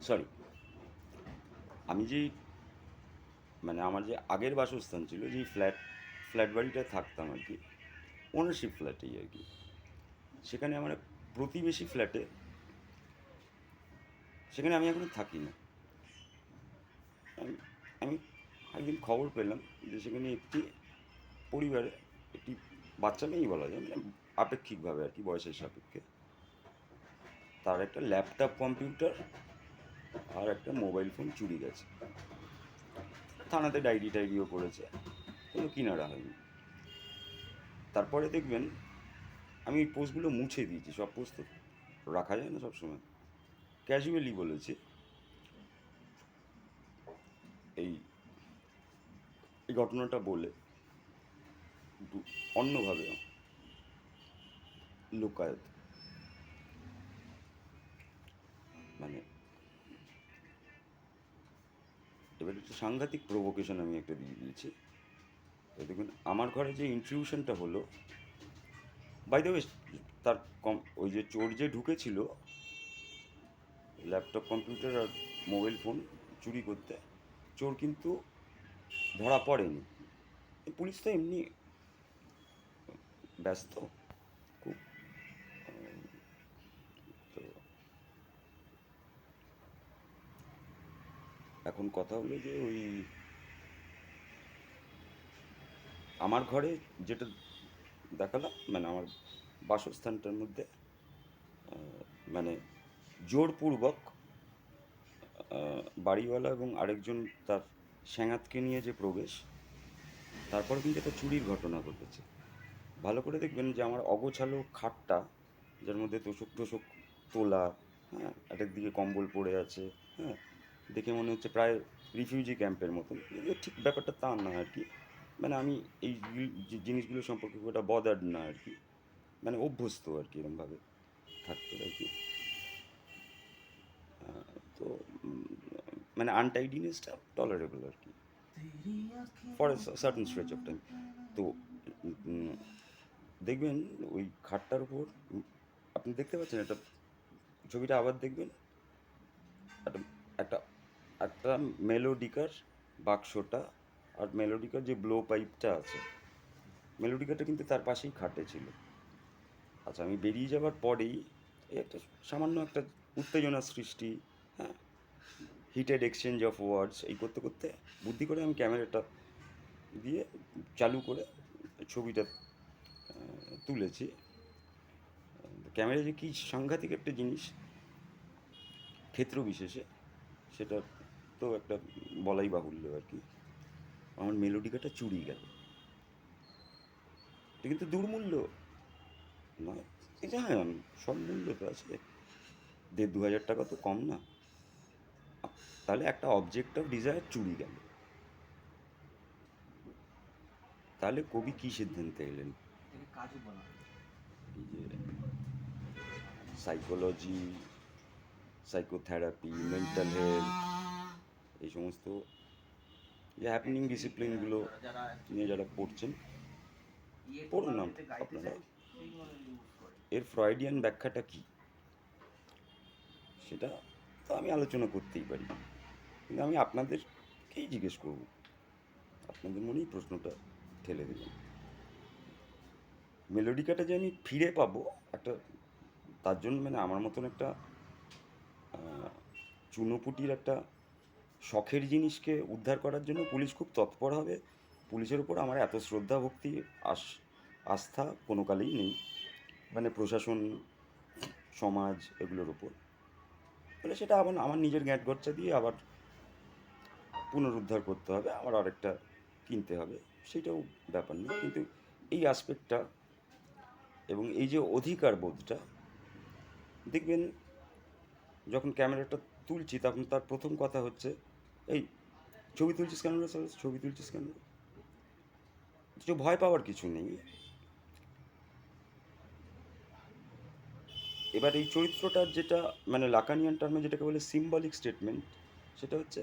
Sorry, আমি যেই মানে আমার যে আগের বাসস্থান ছিল, যেই ফ্ল্যাট বাড়িটায় থাকতাম আর কি, ওনারশিপ ফ্ল্যাটেই আর কি, সেখানে আমার এক প্রতিবেশী ফ্ল্যাটে, সেখানে আমি এখন থাকি না। আমি আমি একদিন খবর পেলাম যে সেখানে একটি পরিবারে একটি বাচ্চা মেয়েই বলা যায়, মানে আপেক্ষিকভাবে আর কি, বয়সের সাপেক্ষে, তার একটা ল্যাপটপ কম্পিউটার আর একটা মোবাইল ফোন চুরি গেছে। থানাতে ডায়েরি টাইরিও করেছে, কোনো কিনারা হয়নি। তারপরে দেখবেন আমি এই পোস্টগুলো মুছে দিয়েছি, সব পোস্ট তো রাখা যায় না সবসময়। ক্যাজুয়ালি বলেছি এই এই ঘটনাটা বলে একটু অন্যভাবে লোকায়ত, মানে এবার একটা সাংঘাতিক প্রভোকেশন আমি একটা দিয়ে দিয়েছি। তো দেখুন আমার ঘরে যে ইন্ট্রুশনটা হলো, বাই দ্য ওয়ে, তার ওই যে চোর যে ঢুকেছিল ল্যাপটপ কম্পিউটার আর মোবাইল ফোন চুরি করতে, চোর কিন্তু ধরা পড়েনি। পুলিশ তো এমনি ব্যস্ত খুব। তো এখন কথা হলো যে ওই আমার ঘরে যেটা দেখালাম, মানে আমার বাসস্থানটার মধ্যে মানে জোরপূর্বক বাড়িওয়ালা এবং আরেকজন তার স্যাঙাতকে নিয়ে যে প্রবেশ, তারপর কিন্তু একটা চুরির ঘটনা ঘটেছে। ভালো করে দেখবেন যে আমার অগোছালো খাটটা, যার মধ্যে তোষক টোষক তোলা, হ্যাঁ, একটা দিকে কম্বল পড়ে আছে, হ্যাঁ, দেখে মনে হচ্ছে প্রায় রিফিউজি ক্যাম্পের মতন। যদিও ঠিক ব্যাপারটা তা না আর কি, মানে আমি এই জিনিসগুলো সম্পর্কে খুব একটা বদার্ড না আর কি, মানে অভ্যস্ত আর কি এরমভাবে থাকতে আর কি। তো মানে আনটাইডিনেসটা টলারেবল আর কি, for a certain stretch of time. তো উম, দেখবেন ওই খাটটার উপর, আপনি দেখতে পাচ্ছেন একটা, ছবিটা আবার দেখবেন, একটা একটা একটা মেলোডিকার বাক্সটা আর মেলোডিকার যে ব্লো পাইপটা আছে, মেলোডিকারটা কিন্তু তার পাশেই খাটে ছিল। আচ্ছা, আমি বেরিয়ে যাবার পরেই এই একটা সামান্য একটা উত্তেজনা সৃষ্টি, হ্যাঁ, হিটেড এক্সচেঞ্জ অফ ওয়ার্ডস, এই করতে করতে বুদ্ধি করে আমি ক্যামেরাটা দিয়ে চালু করে ছবিটা তুলেছি। ক্যামেরা যে কী সাংঘাতিক একটা জিনিস ক্ষেত্র বিশেষে, সেটা তো একটা বলাই বাহুল্য আর কি। আমার মেলোডিকাটা চুরি গেল, এটা কিন্তু দুর্মূল্য নয়, এটা হ্যাঁ, সব মূল্য তো আছে, 1,500-2,000 টাকা তো কম না। তাহলে একটা অবজেক্ট অফ ডিজায়ার চুরি গেল, তাহলে কবি কী সিদ্ধান্তে এলেন? এই যে সাইকোলজি, সাইকোথেরাপি, মেন্টাল হেলথ, এই সমস্ত যে হ্যাপেনিং ডিসিপ্লিনগুলো নিয়ে যারা পড়ছেন, পড়ুন না আপনারা, এর ফ্রয়েডিয়ান ব্যাখ্যাটা কী সেটা তো আমি আলোচনা করতেই পারি, কিন্তু আমি আপনাদেরকেই জিজ্ঞেস করব, আপনাদের মনেই প্রশ্নটা ঠেলে দেবেন। মেলোডিকাটা যে আমি ফিরে পাবো একটা, তার জন্য মানে আমার মতন একটা চুনোপুটির একটা শখের জিনিসকে উদ্ধার করার জন্য পুলিশ খুব তৎপর হবে। পুলিশের উপর আমার এত শ্রদ্ধা ভক্তি আস্থা কোনো কালেই নেই, মানে প্রশাসন, সমাজ, এগুলোর উপর। বলে সেটা আবার আমার নিজের গ্যাঁট গচ্চা দিয়ে আবার পুনরুদ্ধার করতে হবে, আবার আরেকটা কিনতে হবে, সেটাও ব্যাপার না। কিন্তু এই আসপেক্টটা এবং এই যে অধিকার বোধটা, দেখবেন যখন ক্যামেরাটা তুলছি তখন তার প্রথম কথা হচ্ছে, এই ছবি তুলছিস কেন রে স্যার, ছবি তুলছিস কেন? কিছু ভয় পাওয়ার কিছু নেই। এবার এই চরিত্রটার যেটা মানে লাকানিয়ান টার্মে যেটাকে বলে সিম্বলিক স্টেটমেন্ট, সেটা হচ্ছে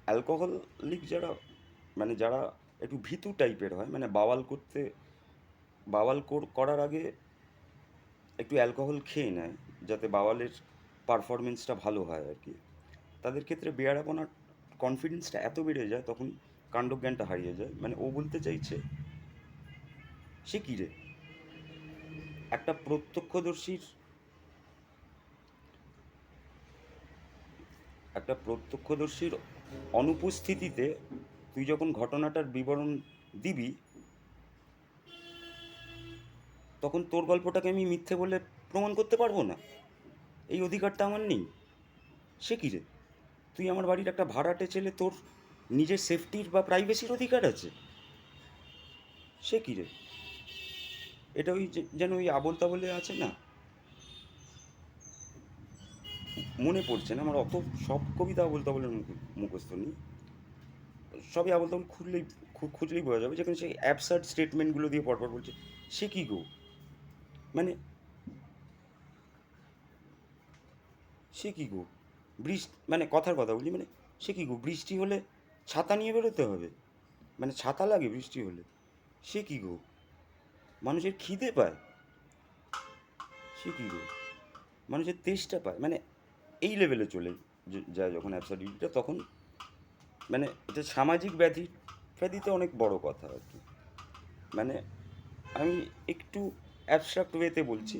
অ্যালকোহলিক যারা, মানে যারা একটু ভীতু টাইপের হয়, মানে বাওয়াল করার আগে একটু অ্যালকোহল খেয়ে নেয়, যাতে বাওয়ালের পারফরমেন্সটা ভালো হয় আর কি, তাদের ক্ষেত্রে বেয়ারাপনার কনফিডেন্সটা এত বেড়ে যায়, তখন কাণ্ডজ্ঞানটা হারিয়ে যায়। মানে ও বলতে চাইছে, সে কী রে, একটা প্রত্যক্ষদর্শীর অনুপস্থিতিতে তুই যখন ঘটনাটার বিবরণ দিবি, তখন তোর গল্পটাকে আমি মিথ্যে বলে প্রমাণ করতে পারবো না, এই অধিকারটা আমার নেই। সে কী রে, তুই আমার বাড়ির একটা ভাড়াটে ছেলে, তোর নিজের সেফটির বা প্রাইভেসির অধিকার আছে? সে কী রে, এটা ওই যেন ওই আবোল তাবোলে আছে না, মনে পড়ছে না আমার, অত সব কবিতা আবোল তাবোলের মুখস্থ নেই, সবই আবোল তাবোল, খুঁজলেই বোঝা যাবে, যেখানে সেই অ্যাবসার্ড স্টেটমেন্টগুলো দিয়ে পরপর বলছে। সে কী গো, মানে সে কী গো, মানে কথার কথা বলি, মানে সে কী গো, বৃষ্টি হলে ছাতা নিয়ে বেরোতে হবে, মানে ছাতা লাগে বৃষ্টি হলে? সে কী গো, মানুষের খিদে পায়? সে কী গো, মানুষের তেষ্টা পায়? মানে এই লেভেলে চলে যায় যখন অ্যাবসার্ডিটিটা, তখন মানে এটা সামাজিক ব্যাধিতে অনেক বড় কথা আর কি। মানে আমি একটু অ্যাবস্ট্রাক্ট ওয়েতে বলছি,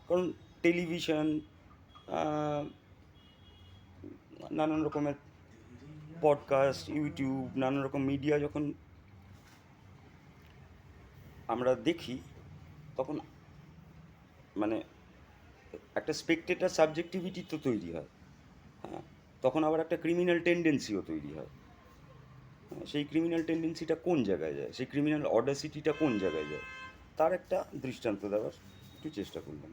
কারণ টেলিভিশন, নানান রকমের পডকাস্ট, ইউটিউব, নানান রকম মিডিয়া যখন আমরা দেখি, তখন মানে একটা স্পেকটেটার সাবজেক্টিভিটি তো তৈরি হয়। হ্যাঁ, তখন আবার একটা ক্রিমিনাল টেন্ডেন্সিও তৈরি হয়। সেই ক্রিমিনাল টেন্ডেন্সিটা কোন জায়গায় যায়, সেই ক্রিমিনাল অডাসিটিটা কোন জায়গায় যায়, তার একটা দৃষ্টান্ত দেওয়ার একটু চেষ্টা করলাম।